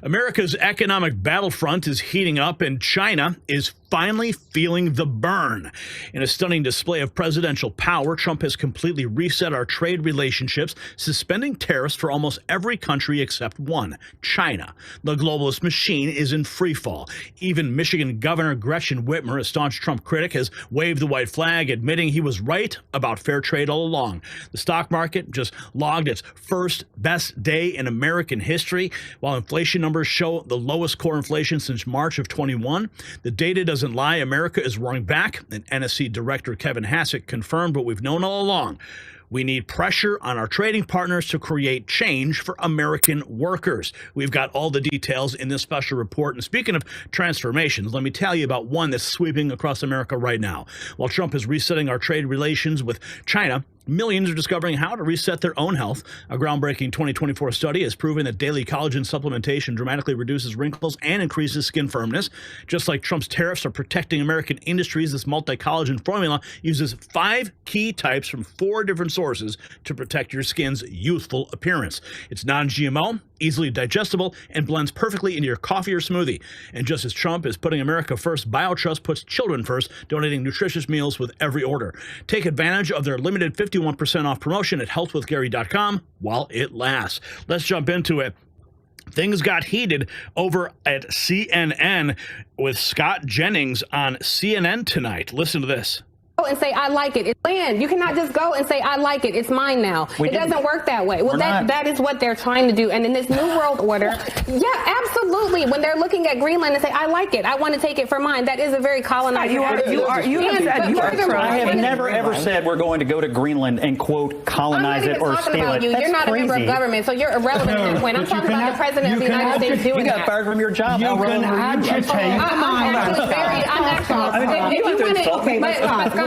America's economic battlefront is heating up, and China is finally feeling the burn. In a stunning display of presidential power, Trump has completely reset our trade relationships, suspending tariffs for almost every country except one, China. The globalist machine is in freefall. Even Michigan Governor Gretchen Whitmer, a staunch Trump critic, has waved the white flag, admitting he was right about fair trade all along. The stock market just logged its first best day in American history, while inflation numbers show the lowest core inflation since March of 21. The data doesn't lie. America is roaring back, and NSC Director Kevin Hassett confirmed what we've known all along. We need pressure on our trading partners to create change for American workers. We've got all the details in this special report. And speaking of transformations, let me tell you about one that's sweeping across America right now. While Trump is resetting our trade relations with China, millions are discovering how to reset their own health. A groundbreaking 2024 study has proven that daily collagen supplementation dramatically reduces wrinkles and increases skin firmness. Just like Trump's tariffs are protecting American industries, this multi-collagen formula uses 5 key types from 4 different sources to protect your skin's youthful appearance. It's non-GMO, easily digestible, and blends perfectly into your coffee or smoothie. And just as Trump is putting America first, BioTrust puts children first, donating nutritious meals with every order. Take advantage of their limited 51% off promotion at healthwithgary.com while it lasts. Let's jump into it. Things got heated over at CNN with Scott Jennings on CNN tonight. Listen to this. And say, I like it. It's land. You cannot just go and say, I like it. It's mine now. It doesn't work that way. Well, that is what they're trying to do. And in this new world order, yeah, absolutely. When they're looking at Greenland and say, I like it. I want to take it for mine. That is a very colonizing. I have never ever said we're going to go to Greenland and quote colonize it or steal it. You're not a member of government, so you're irrelevant at this point. I'm talking about the president of the United States doing that. You got fired from your job. You can agitate.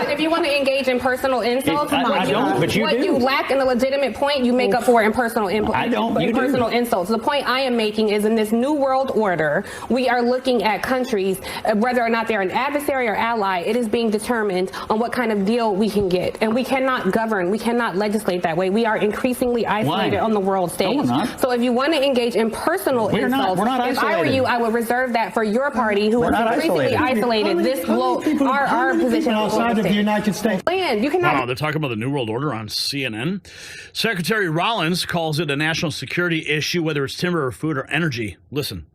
If you want to engage in personal insults, but you lack in a legitimate point, you make up for in personal input. I don't. Personal insults. The point I am making is in this new world order, we are looking at countries, whether or not they're an adversary or ally, it is being determined on what kind of deal we can get. And we cannot govern, we cannot legislate that way. We are increasingly isolated on the world stage. No, we're not. So if you want to engage in personal insults, we're not if I were you, I would reserve that for your party, who is increasingly isolated. This our position outside of the United States. You cannot. Wow, they're talking about the New World Order on CNN. Secretary Rollins calls it a national security issue, whether it's timber or food or energy. Listen.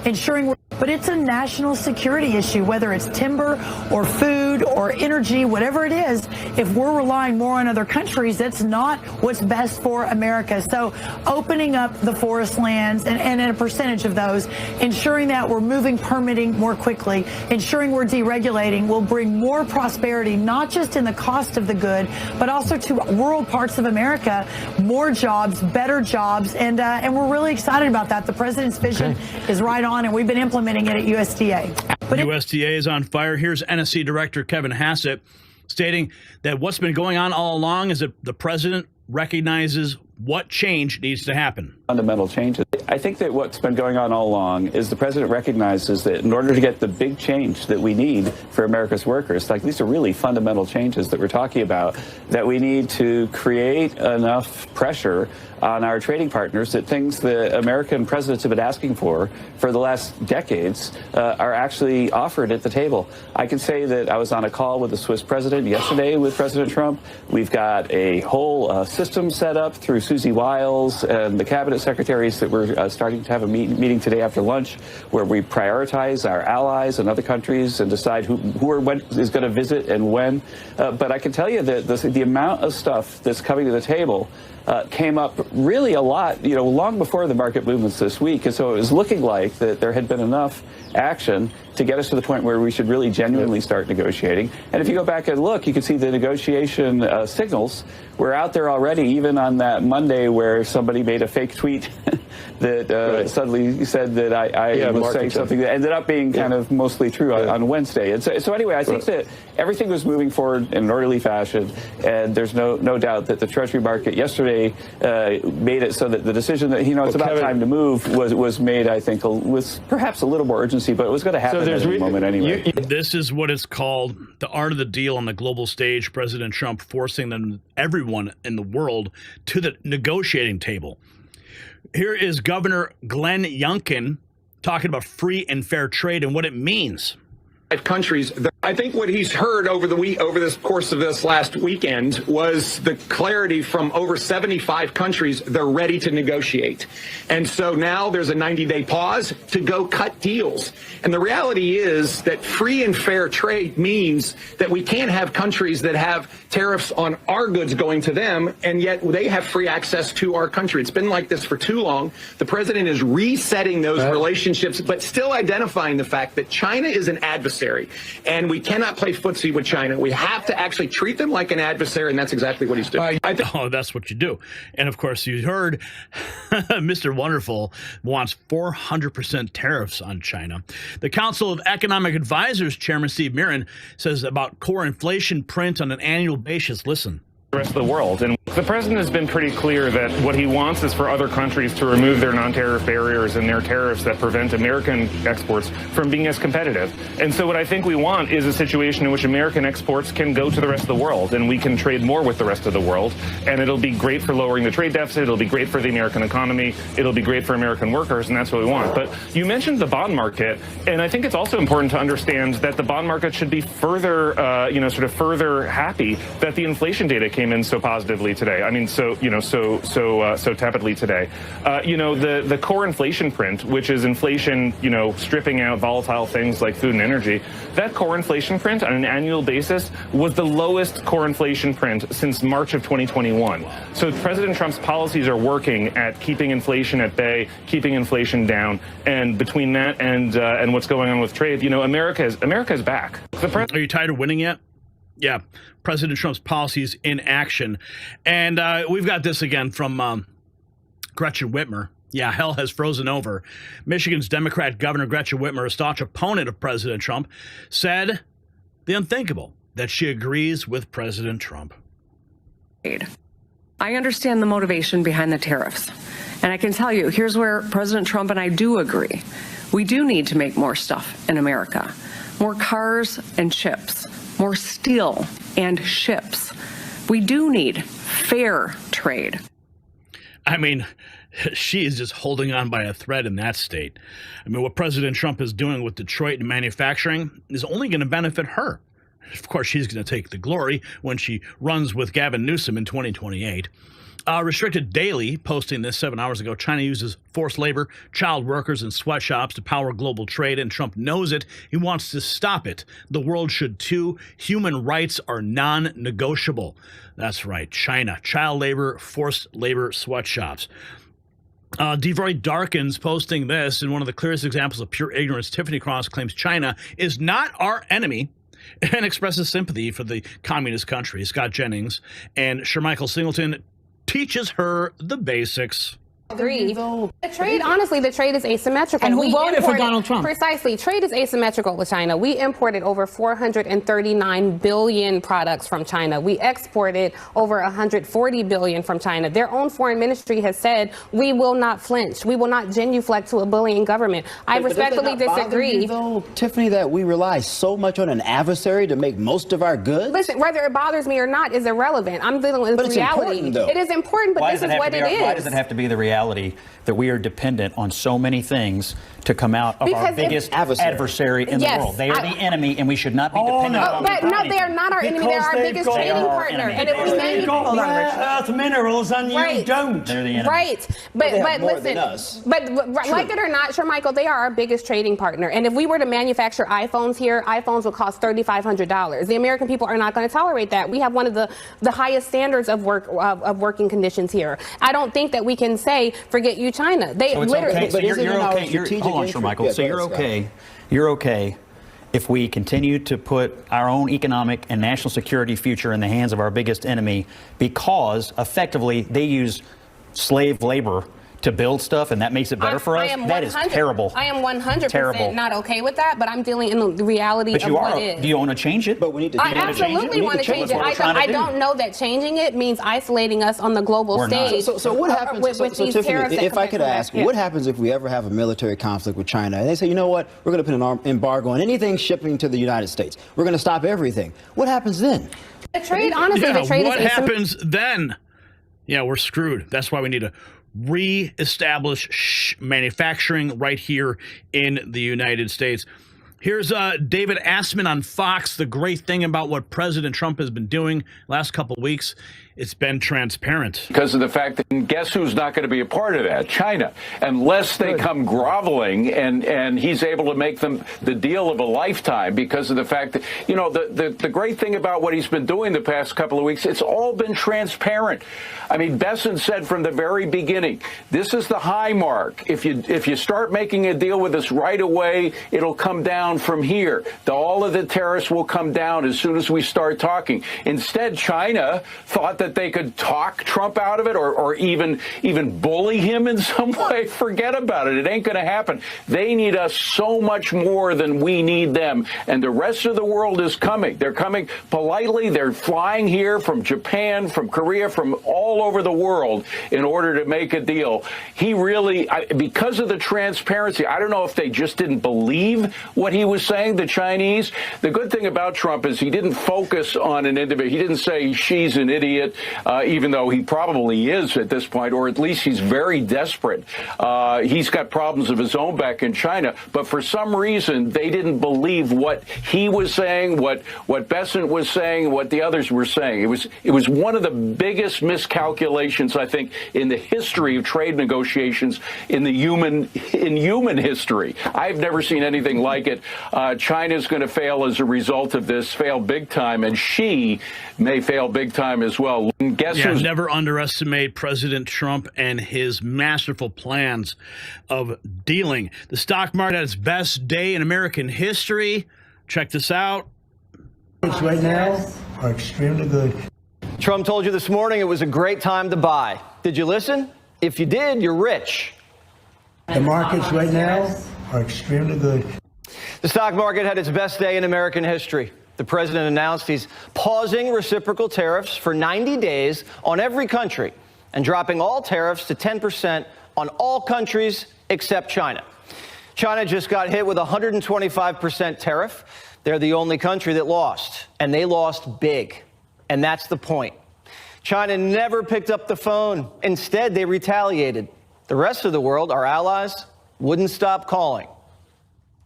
Ensuring, but it's a national security issue, whether it's timber or food or energy, whatever it is. If we're relying more on other countries, that's not what's best for America. So opening up the forest lands and a percentage of those, ensuring that we're moving permitting more quickly, ensuring we're deregulating will bring more prosperity, not just in the cost of the good, but also to rural parts of America, more jobs, better jobs, and we're really excited about that. The president's vision is right on, and we've been implementing it at USDA. But USDA is on fire. Here's NSC Director Kevin Hassett stating that what's been going on all along is that the president recognizes what change needs to happen. Fundamental changes. I think that what's been going on all along is the president recognizes that in order to get the big change that we need for America's workers, like these are really fundamental changes that we're talking about, that we need to create enough pressure on our trading partners that things the American presidents have been asking for the last decades are actually offered at the table. I can say that I was on a call with the Swiss president yesterday with President Trump. We've got a whole system set up through Susie Wiles and the cabinet secretaries that we're starting to have a meeting today after lunch where we prioritize our allies and other countries and decide who or when is going to visit and when. But I can tell you that the amount of stuff that's coming to the table came up really a lot, long before the market movements this week. And so it was looking like that there had been enough action to get us to the point where we should really genuinely start negotiating. And if you go back and look, you can see the negotiation signals were out there already, even on that Monday where somebody made a fake tweet that suddenly said that I was saying something that ended up being kind of mostly true on Wednesday. And so anyway, I think that everything was moving forward in an orderly fashion, and there's no doubt that the Treasury market yesterday made it so that the decision that, it's about time to move was made, I think, with perhaps a little more urgency, but it was going to happen at any moment anyway. This is what is called the art of the deal on the global stage. President Trump forcing everyone in the world to the negotiating table. Here is Governor Glenn Youngkin talking about free and fair trade and what it means. Countries. I think what he's heard over this course of this last weekend was the clarity from over 75 countries. They're ready to negotiate. And so now there's a 90-day pause to go cut deals. And the reality is that free and fair trade means that we can't have countries that have tariffs on our goods going to them, and yet they have free access to our country. It's been like this for too long. The president is resetting those relationships, but still identifying the fact that China is an adversary, and we cannot play footsie with China. We have to actually treat them like an adversary, and that's exactly what he's doing. Oh, that's what you do. And of course, you heard Mr. Wonderful wants 400% tariffs on China. The Council of Economic Advisors Chairman Steve Mirren says about core inflation print on an annual basis. Listen. The rest of the world. And the president has been pretty clear that what he wants is for other countries to remove their non-tariff barriers and their tariffs that prevent American exports from being as competitive. And so what I think we want is a situation in which American exports can go to the rest of the world and we can trade more with the rest of the world. And it'll be great for lowering the trade deficit. It'll be great for the American economy. It'll be great for American workers. And that's what we want. But you mentioned the bond market. And I think it's also important to understand that the bond market should be further, further happy that the inflation data came in so positively today. I mean, so tepidly today. The core inflation print, which is inflation, stripping out volatile things like food and energy, that core inflation print on an annual basis was the lowest core inflation print since March of 2021. So President Trump's policies are working at keeping inflation at bay, keeping inflation down, and between that and what's going on with trade, America is back. Are you tired of winning yet? Yeah, President Trump's policies in action. And we've got this again from Gretchen Whitmer. Yeah, hell has frozen over. Michigan's Democrat Governor Gretchen Whitmer, a staunch opponent of President Trump, said the unthinkable, that she agrees with President Trump. I understand the motivation behind the tariffs. And I can tell you, here's where President Trump and I do agree. We do need to make more stuff in America. More cars and chips. More steel and ships. We do need fair trade. I mean, she is just holding on by a thread in that state. I mean, what President Trump is doing with Detroit and manufacturing is only going to benefit her. Of course, she's going to take the glory when she runs with Gavin Newsom in 2028. Restricted Daily, posting this 7 hours ago, China uses forced labor, child workers, and sweatshops to power global trade, and Trump knows it. He wants to stop it. The world should too. Human rights are non-negotiable. That's right, China. Child labor, forced labor, sweatshops. Devoid Darkins posting this, in one of the clearest examples of pure ignorance, Tiffany Cross claims China is not our enemy and expresses sympathy for the communist country. Scott Jennings and Shermichael Singleton teaches her the basics. Agree. The trade, honestly, the trade is asymmetrical. And who voted for Donald Trump? Precisely. Trade is asymmetrical with China. We imported over 439 billion products from China. We exported over 140 billion from China. Their own foreign ministry has said, we will not flinch. We will not genuflect to a bullying government. I respectfully disagree. You, though, Tiffany, that we rely so much on an adversary to make most of our goods? Listen, whether it bothers me or not is irrelevant. I'm dealing with reality. It is important, but this is what it is. Why does it have to be the reality that we are dependent on so many things to come out of our biggest adversary in the world? They are the enemy, and we should not be dependent on them. But no, they are not our enemy. They're our biggest trading partner. And if we earth minerals and you don't. They're the enemy. Right. But listen, but like it or not, Shermichael, they are our biggest trading partner. And if we were to manufacture iPhones here, iPhones would cost $3,500. The American people are not going to tolerate that. We have one of the highest standards of working conditions here. I don't think that we can say, forget you, China. They literally. Okay. So you're okay. Hold on, Shermichael. So you're okay. You're okay if we continue to put our own economic and national security future in the hands of our biggest enemy, because effectively they use slave labor to build stuff, and that makes it better for us. That is terrible. I am 100% not okay with that, but I'm dealing in the reality of what is. Do you want to change it? But we need to. I absolutely want to change it. I don't know that changing it means isolating us on the global stage. So what happens? So Tiffany, if I could ask, what happens if we ever have a military conflict with China and they say, you know what, we're going to put an embargo on anything shipping to the United States. We're going to stop everything. What happens then? The trade, honestly, the trade is. What happens then? Yeah, we're screwed. That's why we need to reestablish manufacturing right here in the United States. Here's David Assman on Fox. The great thing about what President Trump has been doing last couple of weeks, it's been transparent. Because of the fact that, guess who's not going to be a part of that? China. Unless they come groveling and he's able to make them the deal of a lifetime, because of the fact that, you know, the great thing about what he's been doing the past couple of weeks, it's all been transparent. I mean, Besson said from the very beginning, this is the high mark. If you start making a deal with us right away, it'll come down from here. All of the tariffs will come down as soon as we start talking. Instead, China thought that they could talk Trump out of it or even bully him in some way. Forget about it. It ain't going to happen. They need us so much more than we need them. And the rest of the world is coming. They're coming politely. They're flying here from Japan, from Korea, from all over the world in order to make a deal. He really, because of the transparency, I don't know if they just didn't believe what he was saying, the Chinese. The good thing about Trump is he didn't focus on an individual. He didn't say she's an idiot. Even though he probably is at this point, or at least he's very desperate. He's got problems of his own back in China. But for some reason, they didn't believe what he was saying, what Besson was saying, what the others were saying. It was one of the biggest miscalculations, I think, in the history of trade negotiations in human history. I've never seen anything like it. China's going to fail as a result of this, fail big time, and she may fail big time as well. Guess who's never underestimate President Trump and his masterful plans of dealing. The stock market at its best day in American history. Check this out. Right now are extremely good. Trump told you this morning it was a great time to buy. Did you listen? If you did, you're rich. The markets right now are extremely good. The stock market had its best day in American history. The president announced he's pausing reciprocal tariffs for 90 days on every country and dropping all tariffs to 10% on all countries except China. China just got hit with a 125% tariff. They're the only country that lost, and they lost big. And that's the point. China never picked up the phone. Instead, they retaliated. The rest of the world, our allies, wouldn't stop calling.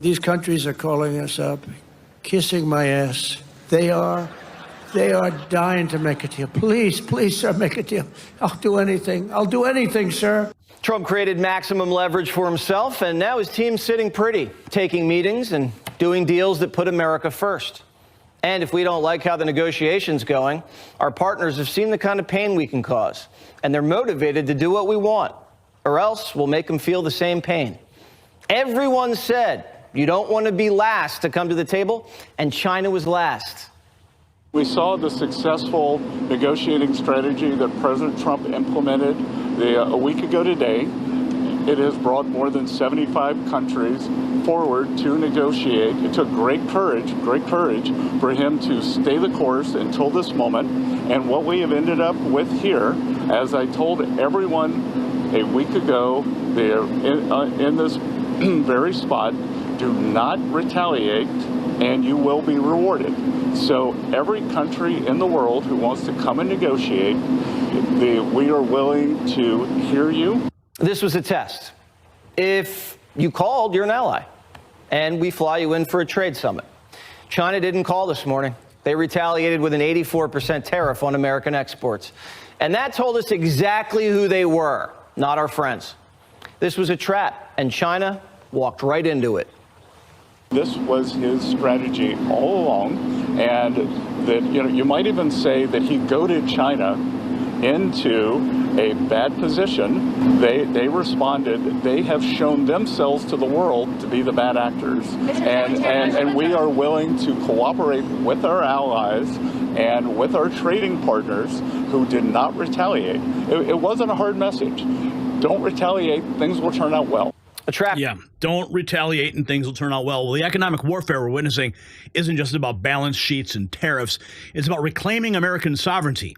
These countries are calling us up, kissing my ass. They are dying to make a deal. Please, sir, make a deal. I'll do anything. I'll do anything, sir. Trump created maximum leverage for himself, and now his team's sitting pretty, taking meetings and doing deals that put America first. And if we don't like how the negotiation's going, our partners have seen the kind of pain we can cause, and they're motivated to do what we want, or else we'll make them feel the same pain. Everyone said you don't want to be last to come to the table, and China was last. We saw the successful negotiating strategy that President Trump implemented a week ago today. It has brought more than 75 countries forward to negotiate. It took great courage for him to stay the course until this moment. And what we have ended up with here, as I told everyone a week ago, they're in this very spot, do not retaliate and you will be rewarded. So every country in the world who wants to come and negotiate, we are willing to hear you. This was a test. If you called, you're an ally, and we fly you in for a trade summit. China didn't call this morning. They retaliated with an 84% tariff on American exports. And that told us exactly who they were, not our friends. This was a trap, and China walked right into it. This was his strategy all along, and that you might even say that he goaded China into a bad position. They responded. They have shown themselves to the world to be the bad actors, and we are willing to cooperate with our allies and with our trading partners who did not retaliate. It wasn't a hard message. Don't retaliate. Things will turn out well. A trap. Yeah, don't retaliate and things will turn out well. Well, the economic warfare we're witnessing isn't just about balance sheets and tariffs. It's about reclaiming American sovereignty.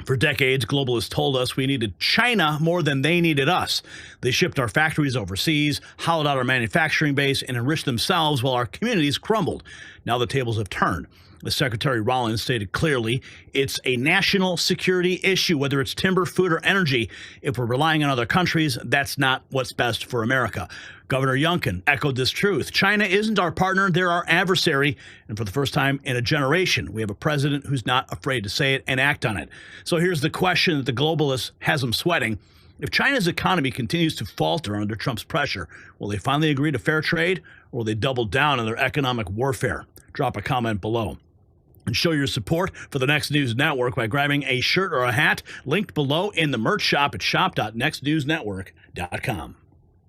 For decades, globalists told us we needed China more than they needed us. They shipped our factories overseas, hollowed out our manufacturing base, and enriched themselves while our communities crumbled. Now the tables have turned. As Secretary Rollins stated clearly, it's a national security issue, whether it's timber, food, or energy. If we're relying on other countries, that's not what's best for America. Governor Youngkin echoed this truth. China isn't our partner, they're our adversary. And for the first time in a generation, we have a president who's not afraid to say it and act on it. So here's the question that the globalist has them sweating. If China's economy continues to falter under Trump's pressure, will they finally agree to fair trade, or will they double down on their economic warfare? Drop a comment below. And show your support for the Next News Network by grabbing a shirt or a hat linked below in the merch shop at shop.nextnewsnetwork.com.